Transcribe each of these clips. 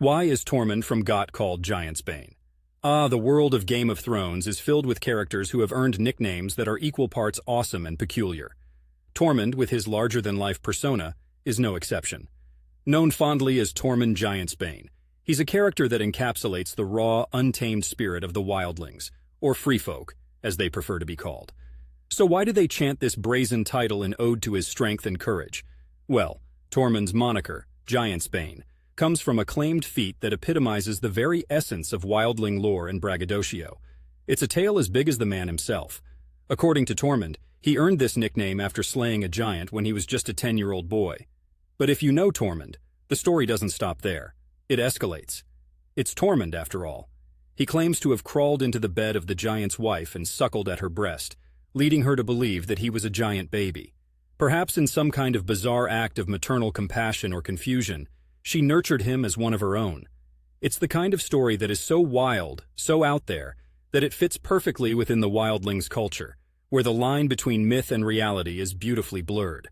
Why is Tormund from GoT called Giantsbane? Ah, the world of Game of Thrones is filled with characters who have earned nicknames that are equal parts awesome and peculiar. Tormund, with his larger-than-life persona, is no exception. Known fondly as Tormund Giantsbane, he's a character that encapsulates the raw, untamed spirit of the wildlings, or free folk, as they prefer to be called. So why do they chant this brazen title in ode to his strength and courage? Well, Tormund's moniker, Giantsbane, comes from a claimed feat that epitomizes the very essence of wildling lore and braggadocio. It's a tale as big as the man himself. According to Tormund, he earned this nickname after slaying a giant when he was just a 10-year-old boy. But if you know Tormund, the story doesn't stop there. It escalates. It's Tormund, after all. He claims to have crawled into the bed of the giant's wife and suckled at her breast, leading her to believe that he was a giant baby. Perhaps in some kind of bizarre act of maternal compassion or confusion, she nurtured him as one of her own. It's the kind of story that is so wild, so out there, that it fits perfectly within the wildlings' culture, where the line between myth and reality is beautifully blurred.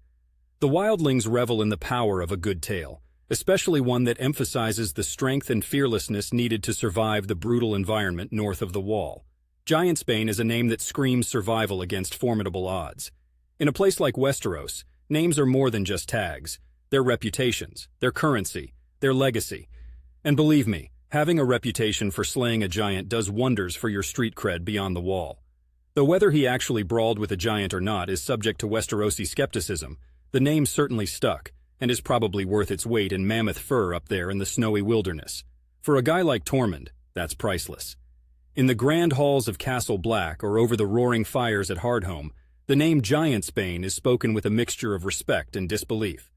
The wildlings revel in the power of a good tale, especially one that emphasizes the strength and fearlessness needed to survive the brutal environment north of the Wall. Giantsbane is a name that screams survival against formidable odds. In a place like Westeros, names are more than just tags. Their reputations, their currency, their legacy. And believe me, having a reputation for slaying a giant does wonders for your street cred beyond the Wall. Though whether he actually brawled with a giant or not is subject to Westerosi skepticism, the name certainly stuck, and is probably worth its weight in mammoth fur up there in the snowy wilderness. For a guy like Tormund, that's priceless. In the grand halls of Castle Black or over the roaring fires at Hardhome, the name Giantsbane is spoken with a mixture of respect and disbelief.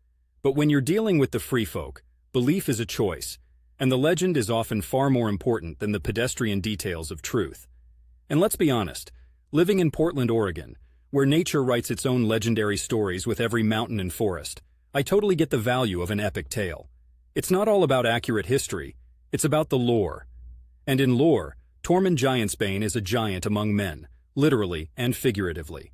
But when you're dealing with the free folk, belief is a choice, and the legend is often far more important than the pedestrian details of truth. And let's be honest, living in Portland, Oregon, where nature writes its own legendary stories with every mountain and forest, I totally get the value of an epic tale. It's not all about accurate history, it's about the lore. And in lore, Tormund Giantsbane is a giant among men, literally and figuratively.